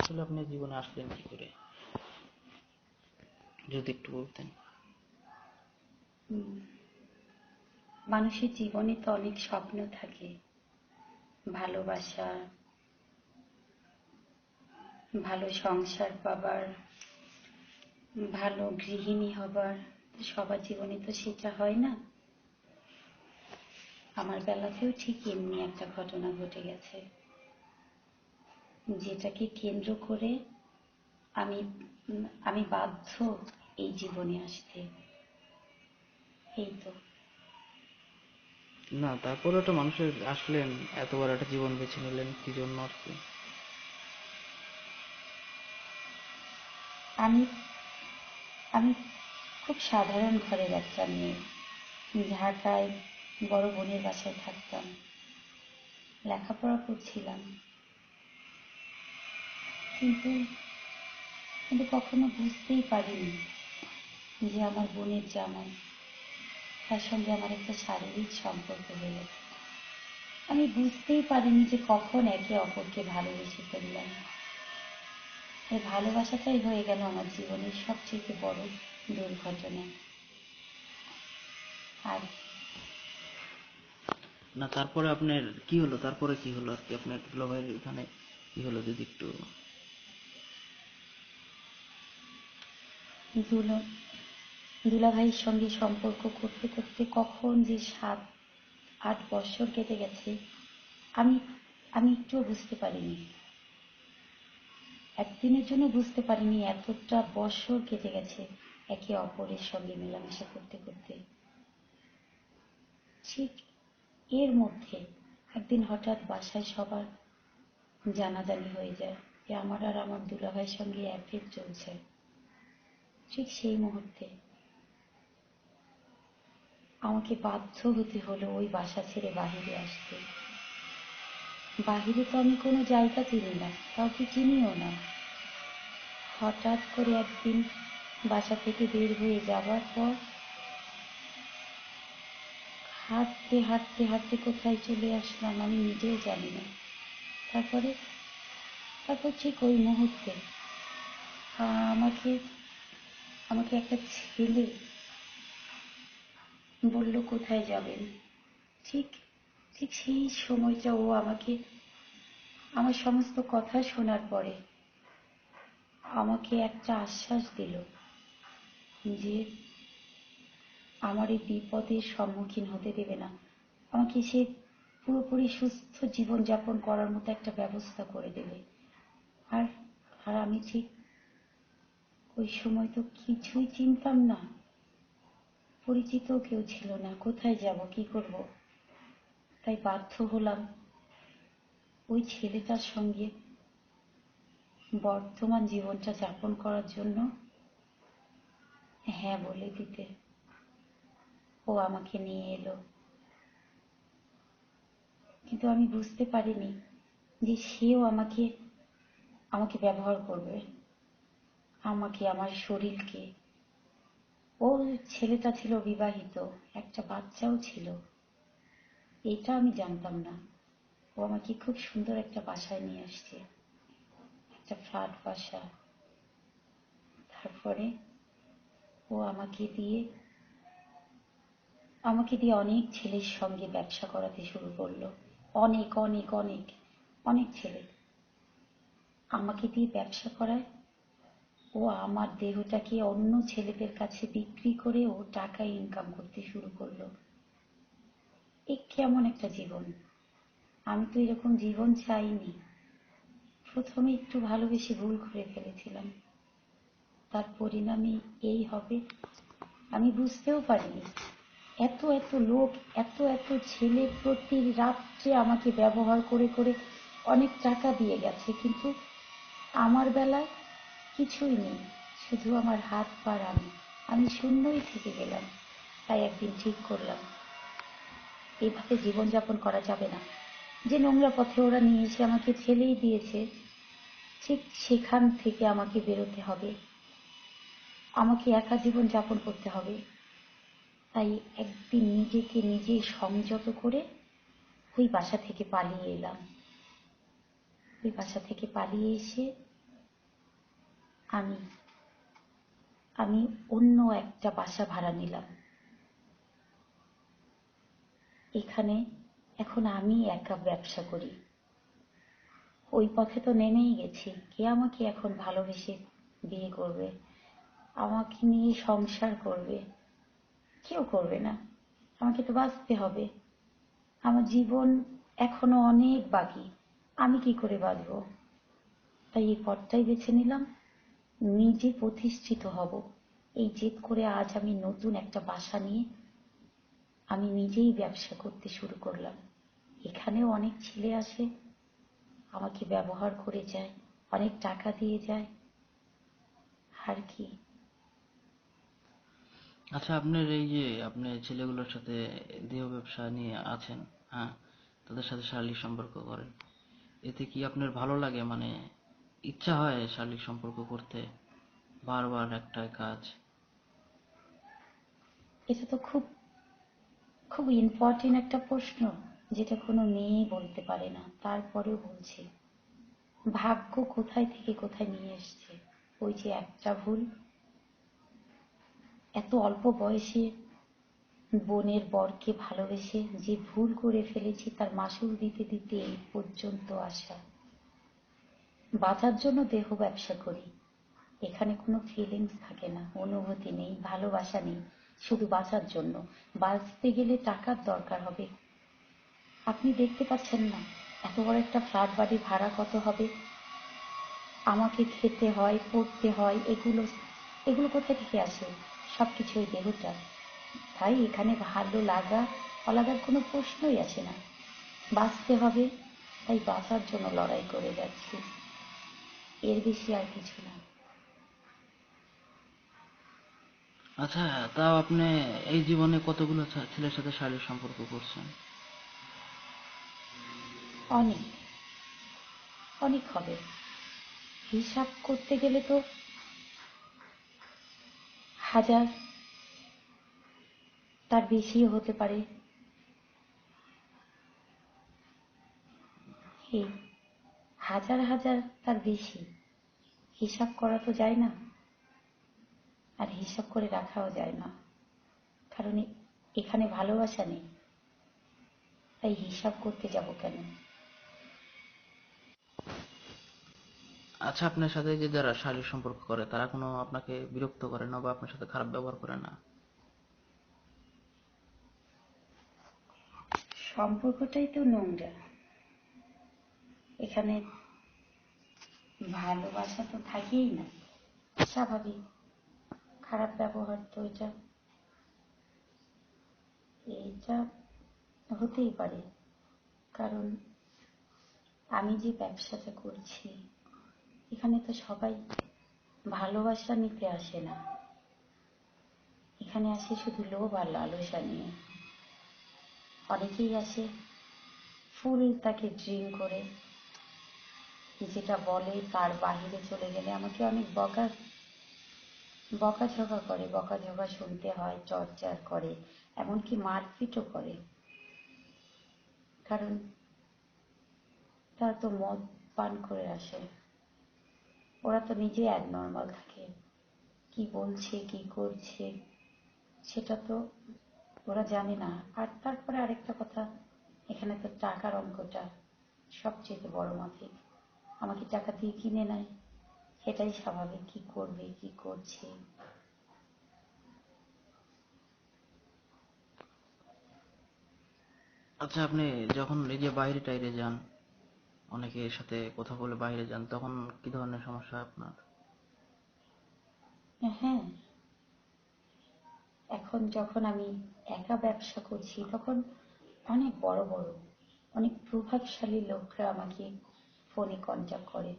আসলে আপনি জীবনে আসলেন কি করে, যদি একটু বলতেন। মানুষের জীবনে তো অনেক স্বপ্ন থাকে, ভালোবাসা, ভালো সংসার পাবার, ভালো গৃহিণী হবার। সবার জীবনে তো সেটা হয় না। আমার বেলাতেও ঠিক এমনি একটা ঘটনা ঘটে গেছে, যেটাকে কেন্দ্র করে আমি আমি বাধ্য এই জীবনে আসতে। এই তো। না, তারপরে একটা মানুষের আসলেন, এত বড় একটা জীবন বেছে নিলেন কি জন্য আর কি? আমি আমি খুব সাধারণ ঘরের একটা মেয়ে। ঢাকায় বড় বোনের বাসায় থাকতাম, লেখাপড়া করছিলাম। কিন্তু কিন্তু কখনো বুঝতেই পারিনি যে আমার বোনের জামাই, তার সঙ্গে আমার একটা শারীরিক সম্পর্ক হয়ে গেছে। আমি বুঝতেই পারিনি যে কখন একে অপরকে ভালোবেসে ফেললাম। এই ভালোবাসাটাই হয়ে গেল আমার জীবনের সবচেয়ে বড় দুর্ঘটনা। আর না, তারপরে আপনার কি হলো, তারপরে কি হলো আর কি, আপনার দুলাভাইয়ের এখানে কি হলো যদি একটু। দুলাভাইয়ের সঙ্গে সম্পর্ক করতে করতে কখন যে 7-8 বছর কেটে গেছে, আমি আমি একটুও বুঝতে পারিনি। একদিনের জন্য বুঝতে পারিনি এতটা বছর কেটে গেছে একে অপরের সঙ্গে মেলামেশা করতে করতে। ঠিক এর মধ্যে একদিন হঠাৎ বাসায় সবার জানাজানি হয়ে যায় যে আমার আর আমার দুলাভাইয়ের সঙ্গে অ্যাফেয়ার চলছে। ঠিক সেই মুহূর্তে আমাকে বাধ্য হতে হলো ওই বাসা ছেড়ে বাহিরে আসতে। বাহিরে তো আমি কোনো জায়গা চিনি না, কাউকে চিনিও না। হঠাৎ করে একদিন বাসা থেকে বের হয়ে যাবার পর হাঁটতে হাঁটতে হাঁটতে কোথায় চলে আসলাম আমি নিজেও জানি না। তারপরে তারপর ঠিক ওই মুহূর্তে আমাকে আমাকে একটা ছেলে বলল, কোথায় যাবেন? ঠিক ঠিক সেই সময়টা ও আমাকে, আমার সমস্ত কথা শোনার পরে আমাকে একটা আশ্বাস দিল যে আমার এই বিপদের সম্মুখীন হতে দেবে না, আমাকে সে পুরোপুরি সুস্থ জীবনযাপন করার মতো একটা ব্যবস্থা করে দেবে। আর আর আমি ঠিক ওই সময় তো কিছুই চিনতাম না, পরিচিত কেউ ছিল না, কোথায় যাব, কি করব। তাই বাধ্য হলাম ওই ছেলেটার সঙ্গে বর্তমান জীবনটা যাপন করার জন্য হ্যাঁ বলে দিতে। ও আমাকে নিয়ে এলো, কিন্তু আমি বুঝতে পারিনি যে সেও আমাকে আমাকে ব্যবহার করবে, আমাকে, আমার শরীরকে। ও ছেলেটা ছিল বিবাহিত, একটা বাচ্চাও ছিল, এটা আমি জানতাম না। ও আমাকে খুব সুন্দর একটা বাসায় নিয়ে আসছে, একটা ফ্ল্যাট বাসা। তারপরে ও আমাকে দিয়ে অনেক ছেলের সঙ্গে ব্যবসা করাতে শুরু করলো। অনেক অনেক অনেক অনেক ছেলে আমাকে দিয়ে ব্যবসা করায়। ও আমার দেহটাকে অন্য ছেলেদের কাছে বিক্রি করে ও টাকা ইনকাম করতে শুরু করলো। এ কেমন একটা জীবন! আমি তো এরকম জীবন চাইনি। প্রথমে একটু ভালোবেসে ভুল করে ফেলেছিলাম, তার পরিণামে এই হবে আমি বুঝতেও পারিনি। এত এত লোক, এত এত ছেলে প্রতি রাত্রে আমাকে ব্যবহার করে করে অনেক টাকা দিয়ে গেছে, কিন্তু আমার বেলায় কিছুই নেই, শুধু আমার হাত পা। আমি শূন্যই থেকে গেলাম। তাই একদিন ঠিক করলাম এইভাবে জীবনযাপন করা যাবে না। যে নোংরা পথে ওরা নিয়ে এসে আমাকে ফেলেই দিয়েছে, ঠিক সেখান থেকে আমাকে বেরোতে হবে, আমাকে একা জীবন যাপন করতে হবে। তাই একদিন নিজেকে নিজে সংযত করে ওই বাসা থেকে পালিয়ে এলাম। ওই বাসা থেকে পালিয়ে এসে আমি আমি অন্য একটা বাসা ভাড়া নিলাম। এখানে এখন আমি একা ব্যবসা করি। ওই পথে তো নেমেই গেছি, কে আমাকে এখন ভালোবেসে বিয়ে করবে, আমাকে নিয়ে সংসার করবে? কেউ করবে না। আমাকে তো বাঁচতে হবে। আমার জীবন এখনো অনেক বাকি, আমি কি করে বাঁচবো? তাই এই পথটাই বেছে নিলাম, নিজে প্রতিষ্ঠিত হব। এই জেদ করে আজ আমি নতুন একটা বাসা নিয়ে আমি নিজেই ব্যবসা করতে শুরু করলাম। এখানেও অনেক ছেলে আসে, আমাকে ব্যবহার করে যায়, অনেক টাকা দিয়ে যায়, আর কি। আচ্ছা, আপনার এই যে আপনি ছেলেগুলোর সাথে দেহ ব্যবসা নিয়ে আছেন, হ্যাঁ, তাদের সাথে শারীরিক সম্পর্ক করেন, এতে কি আপনার ভালো লাগে? মানে ইচ্ছা হয় শারীরিক সম্পর্ক করতে, বারবার একটাই কাজ? এটা তো খুব খুব ইম্পর্টেন্ট একটা প্রশ্ন, যেটা কোনো মেয়েই বলতে পারে না, তারপরেও বলছি। ভাগ্য কোথায় থেকে কোথায় নিয়ে এসছে। ওই যে একটা ভুল, এত অল্প বয়সে বোনের বরকে ভালোবেসে যে ভুল করে ফেলেছি, তার মাসুল দিতে দিতে এই পর্যন্ত আসা। বাঁচার জন্য দেহ ব্যবসা করি। এখানে কোনো ফিলিংস থাকে না, অনুভূতি নেই, ভালোবাসা নেই, শুধু বাঁচার জন্য। বাঁচতে গেলে টাকার দরকার হবে। আপনি দেখতে পাচ্ছেন না এত বড় একটা ফ্ল্যাট বাড়ি ভাড়া কত হবে? আমাকে খেতে হয়, পড়তে হয়, এগুলো এগুলো কোথা থেকে আসে? সবকিছু ওই দেহটা। তাই এখানে ভালো লাগা অলাগার কোনো প্রশ্নই আসে না। বাঁচতে হবে, তাই বাঁচার জন্য লড়াই করে যাচ্ছি, এর বেশি আর কিছু না। আচ্ছা, তাও আপনি এই জীবনে কতগুলো ছেলের সাথে শারীরিক সম্পর্ক করছেন? অনেক, অনেক হবে। হিসাব করতে গেলে তো হাজার, তার বেশিও হতে পারে। এই হাজার হাজার, তার বেশি। হিসাব করা তো যায় না, আর হিসাব করে রাখাও যায় না, কারণ এখানে ভালোবাসা নেই। তাই হিসাব করতে যাব কেন? আচ্ছা, আপনার সাথে যে যারা শারীরিক সম্পর্ক করে তারা কোনো আপনাকে বিরক্ত করে না বা আপনার সাথে খারাপ ব্যবহার করে না? সম্পর্কটাই তো নোংরা। এখানে ভালোবাসা তো থাকেই না, স্বাভাবিক। খারাপ ব্যবহার তো এটা এইটা হতেই পারে, কারণ আমি যে ব্যবসাটা করছি, এখানে তো সবাই ভালোবাসা নিতে আসে না। এখানে আসে শুধু লোভ আর লালসা নিয়ে। অনেকেই আসে ফুল তাকে ড্রিম করে, যেটা বলে তার বাহিরে চলে গেলে আমাকে অনেক বকাঝকা করে, বকাঝকা শুনতে হয়, টর্চার করে, এমনকি মারপিটও করে। কারণ তারা তো মদ পান করে আসে, ওরা তো নিজে অ্যাবনর্মাল থাকে, কি বলছে কি করছে সেটা তো ওরা জানে না। আর তারপরে আরেকটা কথা, এখানে তো টাকার অঙ্কটা সবচেয়ে বড় মাফিক। আমাকে টাকা দিয়ে কিনে নেয়, সেটাই স্বাভাবিক। কি করবে, কি করছে? আচ্ছা, আপনি যখন এই যে বাইরে টাইরে যান, অনেকের সাথে কথা বলে বাইরে যান, তখন কি ধরনের সমস্যা হয় আপনার? হ্যাঁ, এখন যখন আমি একা ব্যবসা করছি, তখন অনেক বড় বড়, অনেক প্রভাবশালী লোকরা আমাকে ফোনে কন্ট্যাক্ট করে,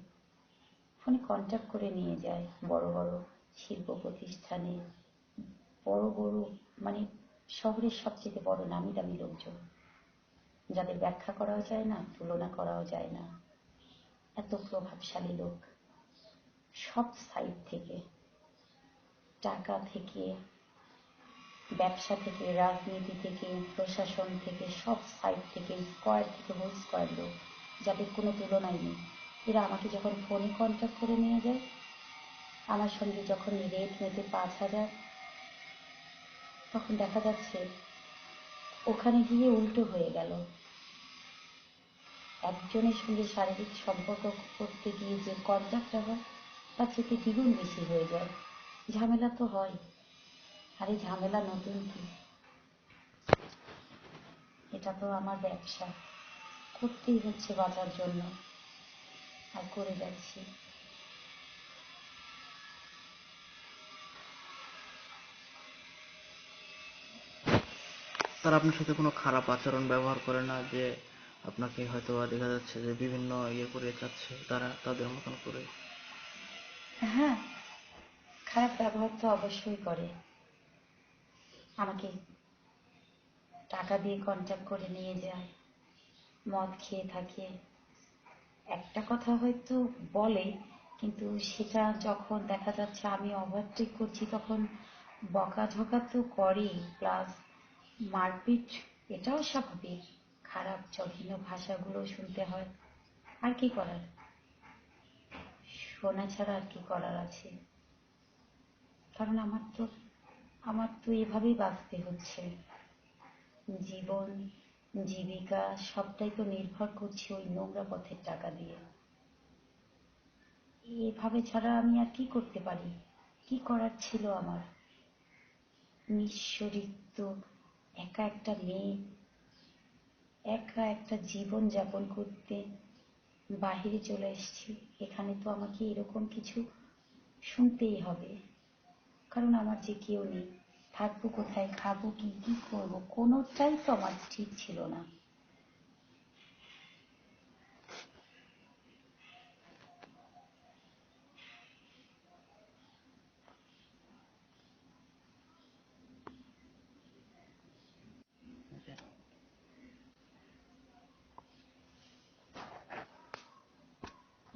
ফোনে কন্ট্যাক্ট করে নিয়ে যায় বড় বড় শিল্প প্রতিষ্ঠানে, বড় বড়, মানে শহরের সবচেয়ে বড় নামি দামি লোকজন, যাদের ব্যাখ্যা করাও যায় না, তুলনা করাও যায় না। এত প্রভাবশালী লোক, সব সাইড থেকে, টাকা থেকে, ব্যবসা থেকে, রাজনীতি থেকে, প্রশাসন থেকে, সব সাইড থেকে, স্কোয়ার থেকে হোল স্কোয়ার লোক, যাদের কোনো তুলনাই নেই। এরা আমাকে যখন ফোনে কন্ট্যাক্ট করে নিয়ে যায়, আমার সঙ্গে যখন রেট মেটে 5,000, তখন দেখা যাচ্ছে ওখানে গিয়ে উল্টো হয়ে গেল। একজনের সঙ্গে শারীরিক সম্পর্ক করতে গিয়ে যে কন্ট্যাক্টটা হয় তার চেয়ে দ্বিগুণ বেশি হয়ে যায়। ঝামেলা তো হয়। আর এই ঝামেলা নতুন কি? এটা তো আমার ব্যবসা, করতেই হচ্ছে বাঁচার জন্য, আর করে যাচ্ছি। তারা আপনার সাথে কোনো খারাপ আচরণ ব্যবহার করে না, যে আপনাকে হয়তো দেখা যাচ্ছে যে বিভিন্ন ইয়ে করে যাচ্ছে তারা তাদের মতন করে? হ্যাঁ, খারাপ ব্যবহার তো অবশ্যই করে। আমাকে টাকা দিয়ে কন্ট্যাক্ট করে নিয়ে যায়, মদ খেয়ে থাকে। একটা কথা হয়তো বলে, কিন্তু সেটা যখন দেখা যাচ্ছে আমি ওভারটেক করছি তখন বকাঝকা তো করেই, প্লাস মারপিট, এটাও স্বাভাবিক। খারাপ জঘন্য ভাষাগুলো শুনতে হয়। আর কি করার? শোনা ছাড়া আর কি করার আছে? কারণ আমার তো এভাবেই বাঁচতে হচ্ছে। জীবন, জীবিকা সবটাই তো নির্ভর করছে ওই নোংরা পথের টাকা দিয়ে। এভাবে ছাড়া আমি আর কি করতে পারি? কি করার ছিল আমার? নিঃস্বরিত্ব, একা একটা মেয়ে, একা একটা জীবন যাপন করতে বাহিরে চলে এসেছি। এখানে তো আমাকে এরকম কিছু শুনতেই হবে, কারণ আমার যে কেউ নেই। থাকবো কোথায়, খাবো কি, কি করবো, কোনোটাই তো আমার ঠিক ছিল না।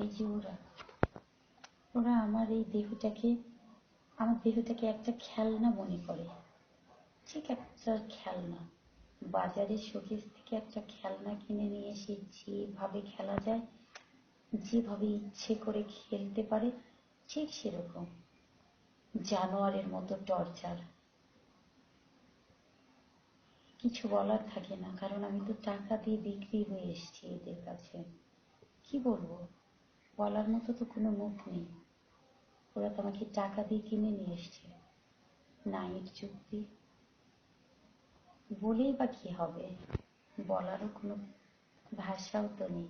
এই যে ওরা ওরা আমার দেহটাকে একটা খেলনা মনে করে। ঠিক একটা খেলনা। বাজারের শোকেস থেকে একটা খেলনা কিনে নিয়ে এসে যেভাবে খেলা যায়, যেভাবে ইচ্ছে করে খেলতে পারে, ঠিক সেরকম জানোয়ারের মতো টর্চার। কিছু বলার থাকে না, কারণ আমি তো টাকা দিয়ে বিক্রি হয়ে এসেছি এদের কাছে। কি বলবো? বলার মতো তো কোনো মুখ নেই। ওরা তো আমাকে টাকা দিয়ে কিনে নিয়ে এসছে। নাইট চুক্তি বলেই বা কি হবে? বলারও কোনো ভাষাও তো নেই।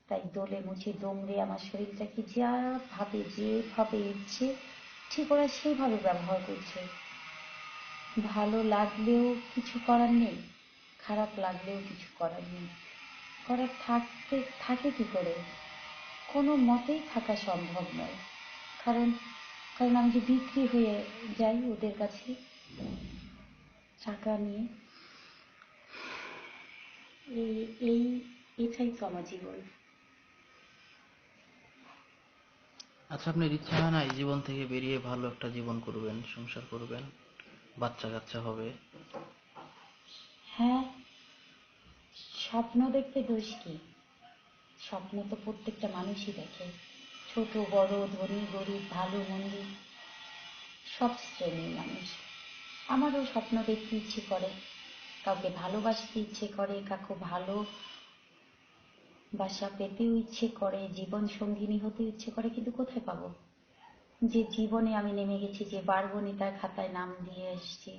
তাই দোলে মুছে দুমড়ে আমার শরীরটাকে যেভাবে ইচ্ছে ঠিক ওরা সেইভাবে ব্যবহার করছে। ভালো লাগলেও কিছু করার নেই, খারাপ লাগলেও কিছু করার নেই। করার থাকে কি করে? কোনো মতেই থাকা সম্ভব নয়। কারণ কারণ আমি যে বিক্রি হয়ে যাই ওদের কাছে টাকা নিয়ে। এই এই এটাই তো আমার জীবন। আচ্ছা, আপনার ইচ্ছা হয় না এই জীবন থেকে বেরিয়ে ভালো একটা জীবন করবেন, সংসার করবেন, বাচ্চা কাচ্চা হবে? হ্যাঁ, স্বপ্ন দেখতে দোষ কি? স্বপ্ন তো প্রত্যেকটা মানুষই দেখে। ছোট বড়, ধনী গরিব, ভালো মন্দ, সব শ্রেণীর মানুষ। আমারও স্বপ্ন দেখতে ইচ্ছে করে, কাউকে ভালোবাসতে ইচ্ছে করে, কাউকে ভালোবাসা পেতেও ইচ্ছে করে, জীবন সঙ্গিনী হতে ইচ্ছে করে, কিন্তু কোথায় পাবো? যে জীবনে আমি নেমে গেছি, যে বারবনিতার খাতায় নাম দিয়ে এসেছি,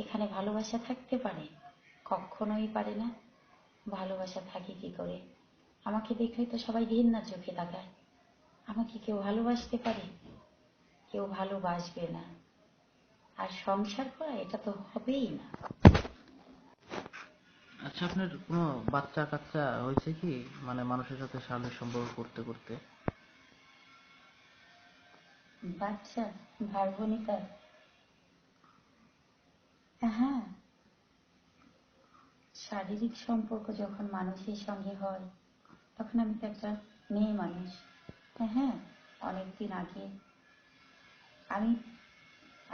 এখানে ভালোবাসা থাকতে পারে? কখনোই পারে না। ভালোবাসা থাকে কি করে? আমাকে দেখলে তো সবাই ঘৃণার চোখে তাকায়। আমাকে কেউ ভালোবাসতে পারে? কেউ ভালোবাসবে না। আর সংসার করা, এটা তো হবেই না। আচ্ছা, আপনার কোনো বাচ্চা কাচ্চা হয়েছে কি, মানে মানুষের সাথে শারীরিক সম্পর্ক করতে করতে? বাচ্চা, ভার্গনিতা? হ্যাঁ, শারীরিক সম্পর্ক যখন মানুষের সঙ্গে হয় তখন আমি তো একটা মেয়ে মানুষ। হ্যাঁ, অনেকদিন আগে আমি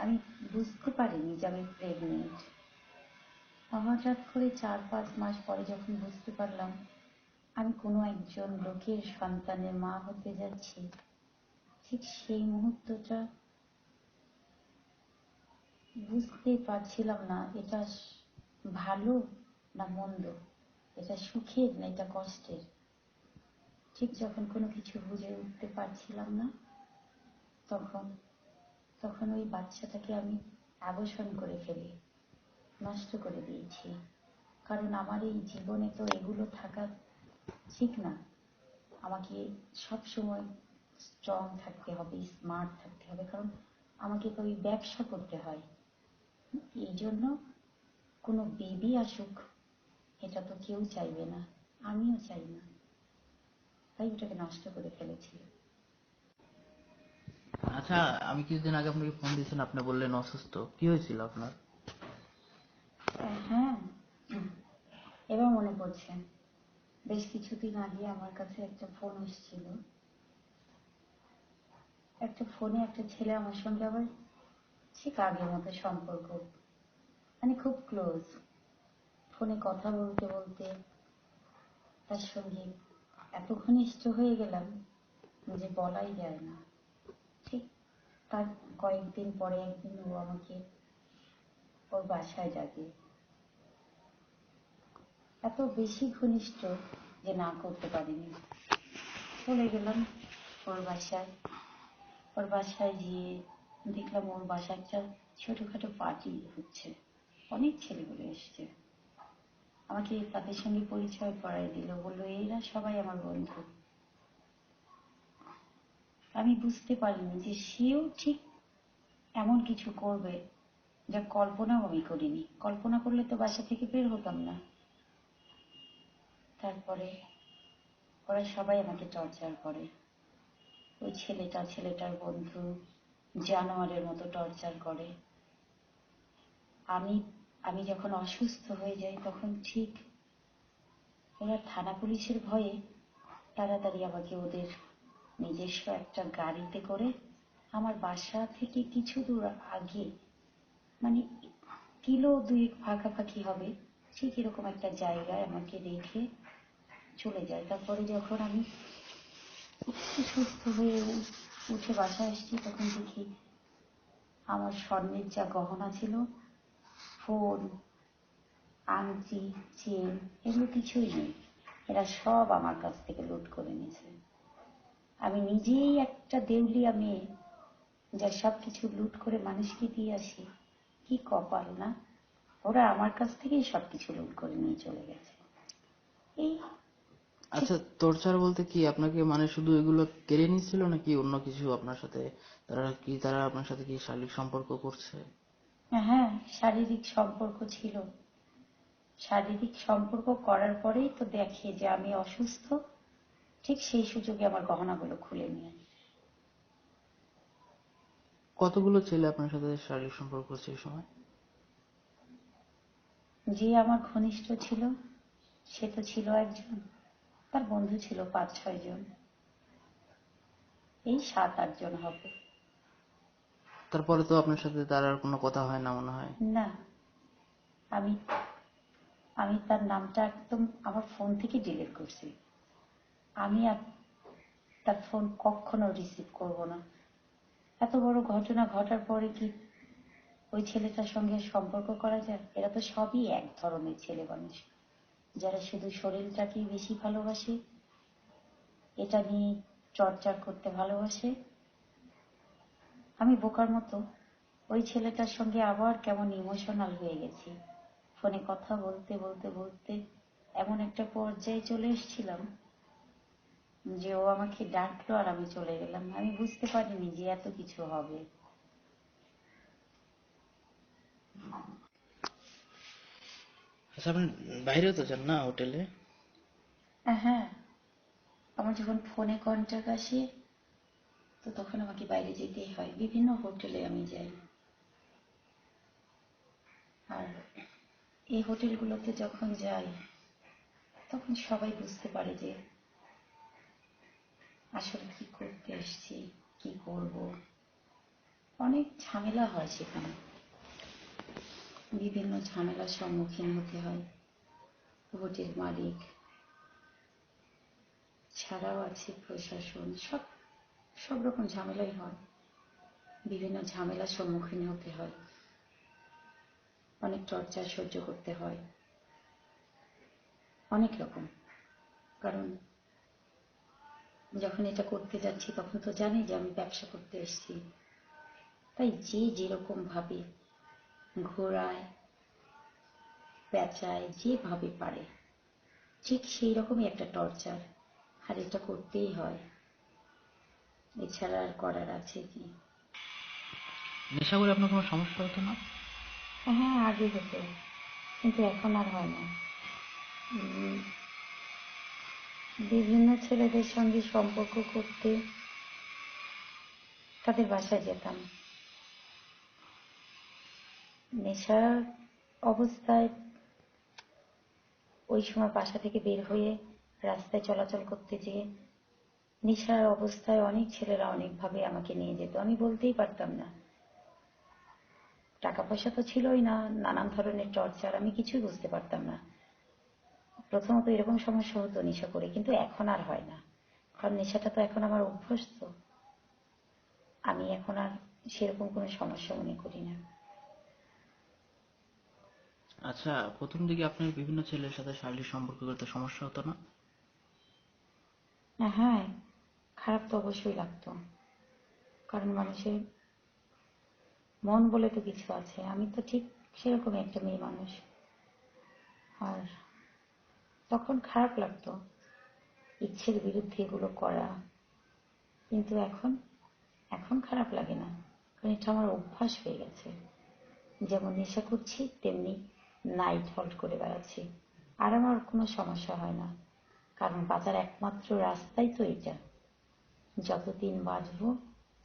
আমি বুঝতে পারিনি যে আমি প্রেগনেন্ট। হঠাৎ করে 4-5 মাস পরে যখন বুঝতে পারলাম আমি কোনো একজন লোকের সন্তানের মা হতে যাচ্ছি, ঠিক সেই মুহূর্তটা বুঝতে পারছিলাম না এটা ভালো না মন্দ, এটা সুখের না এটা কষ্টের। ঠিক যখন কোনো কিছু বুঝে উঠতে পারছিলাম না, তখন তখন ওই বাচ্চাটাকে আমি অ্যাবর্শন করে ফেলি, নষ্ট করে দিয়েছি। কারণ আমার এই জীবনে তো এগুলো থাকা ঠিক না। আমাকে সব সময় স্ট্রং থাকতে হবে, স্মার্ট থাকতে হবে, কারণ আমাকে তো ওই ব্যবসা করতে হয়। এই জন্য কোনো বেবি আসুক এটা তো কেউ চাইবে না, আমিও চাই না, তাই ওটাকে নষ্ট করে ফেলেছি। আচ্ছা, আমি কিছুদিন আগে আপনাকে ফোন দিয়েছেন, আপনি বললেন অসুস্থ, কি হয়েছিল আপনার? হ্যাঁ, এবার মনে পড়ছে। বেশ কিছুদিন আগে আমার কাছে একটা ফোন এসেছিল। একটা ফোনে একটা ছেলে আমার সঙ্গে আবার ঠিক আগের মতো সম্পর্ক, মানে খুব ক্লোজ। ফোনে কথা বলতে বলতে তার সঙ্গে এত ঘনিষ্ঠ হয়ে গেলাম যে বলাই যায় না। ঠিক তার কয়েকদিন পরে একদিন ও আমাকে ওর বাসায় ডাকে। এত বেশি ঘনিষ্ঠ যে না করতে পারিনি, চলে গেলাম ওর বাসায়। ওর বাসায় গিয়ে দেখলাম ওর বাসায় একটা ছোটখাটো পার্টি হচ্ছে, অনেক ছেলেগুলো এসছে। আমাকে তাদের সঙ্গে পরিচয় করাই দিল, বললো এরা সবাই আমার বন্ধু। আমি বুঝতে পারিনি যে সেও ঠিক এমন কিছু করবে যা কল্পনাও আমি করিনি। কল্পনা করলে তো বাসা থেকে বের হতাম না। তারপরে ওরা সবাই আমাকে টর্চার করে। ওই ছেলেটা, ছেলেটার বন্ধু জানোয়ারের মতো টর্চার করে। আমি আমি যখন অসুস্থ হয়ে যাই তখন ঠিক ওরা থানা পুলিশের ভয়ে তাড়াতাড়ি আমাকে ওদের নিজস্ব একটা গাড়িতে করে আমার বাসা থেকে কিছু দূর আগে, মানে কিলো দুয়েক ফাঁকাফাঁকি হবে, ঠিক এরকম একটা জায়গায় আমাকে রেখে চলে যায়। তারপরে যখন আমি একটু সুস্থ হয়ে উঠে বাসায় আসছি তখন দেখি আমার স্বর্ণের যা গহনা ছিল, ফোন, আংটি, চেন, এগুলো কিছুই নেই। এরা সব আমার কাছ থেকে লুট করে নিয়েছে। আমি নিজেই একটা দেউলিয়া মেয়ে, যা সব কিছু লুট করে মানুষকে দিয়ে আসি। কি কপাল না, ওরা আমার কাছ থেকেই সবকিছু লুট করে নিয়ে চলে গেছে। এই ঠিক। আচ্ছা, টর্চার বলতে কি আপনাকে মানে শুধু এগুলো কেড়ে নিচ্ছিল নাকি অন্য কিছু আপনার সাথে? তারা আপনার সাথে কি শারীরিক সম্পর্ক করছে? হ্যাঁ, শারীরিক সম্পর্ক ছিল। শারীরিক সম্পর্ক করার পরেই তো দেখে যে আমি অসুস্থ, ঠিক সেই সুযোগে আমার গহনাগুলো খুলে নিয়ে। কতগুলো ছেলে আপনার সাথে শারীরিক সম্পর্ক করছে এই সময়? যে আমার ঘনিষ্ঠ ছিল সে তো ছিল একজন, তার বন্ধু ছিল 5-6 জন, এই 7-8 জন হবে। তারপরে তো আপনার সাথে তার আর কোনো কথা হয় না মনে হয়। না, আমি আমি তার নামটা একদম আমার ফোন থেকে ডিলিট করছি। আমি আর তার ফোন কখনো রিসিভ করব না। এত বড় ঘটনা ঘটার পরে কি ওই ছেলেটার সঙ্গে সম্পর্ক করা যায়? এরা তো সবই এক ধরনের ছেলে মানুষ, যারা শুধু শরীরটাকেই বেশি ভালোবাসে, এটা নিয়ে চর্চা করতে ভালোবাসে। আমি বোকার মতো ওই ছেলেটার সঙ্গে আবার কেমন ইমোশনাল হয়ে গেছি। ফোনে কথা বলতে বলতে বলতে এমন একটা পর্যায়ে চলে এসেছিলাম যে ও আমাকে ডাকলো আর আমি চলে গেলাম। আমি বুঝতে পারিনি যে এত কিছু হবে। আচ্ছা, আপনি বাইরেও তো যান না হোটেলে? হ্যাঁ, আমার যখন ফোনে কন্ট্যাক্ট আসে তো তখন আমাকে বাইরে যেতেই হয়, বিভিন্ন হোটেলে আমি যাই। আর এই হোটেলগুলোতে যখন যাই তখন সবাই বুঝতে পারে যে আসলে কি করতে এসেছি, কি করব। অনেক ঝামেলা হয় সেখানে, বিভিন্ন ঝামেলার সম্মুখীন হতে হয়। হোটেল মালিক ছাড়াও আছে প্রশাসন, সব সব রকম ঝামেলাই হয়, বিভিন্ন ঝামেলার সম্মুখীন হতে হয়, অনেক টর্চার সহ্য করতে হয়, অনেক রকম। কারণ যখন এটা করতে যাচ্ছি তখন তো জানি যে আমি ব্যবসা করতে এসেছি, তাই যে যেরকম ভাবে ঘোরায়, পেঁচায়, যেভাবে পারে ঠিক সেই রকমই একটা টর্চার, আর এটা করতেই হয়, এছাড়া আর করার আছে কি? নেশা করে আপনার কোনো সমস্যা হতো না? হ্যাঁ, আগে হতো, কিন্তু এখন আর হয় না। উম, বিভিন্ন ছেলেদের সঙ্গে সম্পর্ক করতে তাদের বাসায় যেতাম। নেশার অবস্থায় ওই সময় বাসা থেকে বের হয়ে রাস্তায় চলাচল করতে যেয়ে নেশার অবস্থায় অনেক ছেলেরা অনেকভাবে আমাকে নিয়ে যেত, আমি বলতেই পারতাম না। টাকা পয়সা তো ছিলই না, নানান ধরনের টর্চার, আমি কিছুই বুঝতে পারতাম না। প্রথমত এরকম সমস্যা হতো নেশা করে, কিন্তু এখন আর হয় না, কারণ নেশাটা তো এখন আমার অভ্যস্ত। আমি এখন আর সেরকম কোনো সমস্যা মনে করি না। আচ্ছা, প্রথম দিকে আপনার বিভিন্ন ছেলের সাথে শারীরিক সম্পর্ক করতে সমস্যা হতো না? হ্যাঁ, খারাপ তো অবশ্যই লাগতো, কারণ মানুষের মন বলে তো কিছু আছে, আমি তো ঠিক সেরকমই একটা মেয়ে মানুষ। আর তখন খারাপ লাগতো ইচ্ছের বিরুদ্ধে এগুলো করা, কিন্তু এখন এখন খারাপ লাগে না, কারণ এটা আমার অভ্যাস হয়ে গেছে। যেমন নেশা করছি তেমনি নাইট হল্ট করে বেড়াচ্ছি, আর আমার কোনো সমস্যা হয় না, কারণ বাঁচার একমাত্র রাস্তাই তো এটা। যতদিন বাঁচবো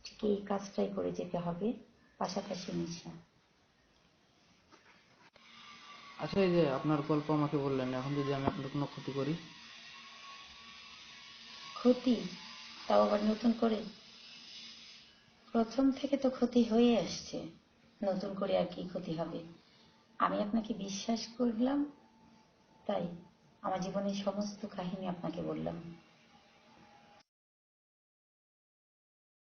ঠিক এই কাজটাই করে যেতে হবে, পাশাপাশি নেশা। আচ্ছা, এই যে আপনার গল্প আমাকে বললেন, এখন যদি আমি আপনার কোনো ক্ষতি করি? ক্ষতি? তাও আবার নতুন করে? প্রথম থেকে তো ক্ষতি হয়ে আসছে, নতুন করে আর কি ক্ষতি হবে? আমি আপনাকে বিশ্বাস করলাম, তাই আমার জীবনের সমস্ত কাহিনী আপনাকে বললাম।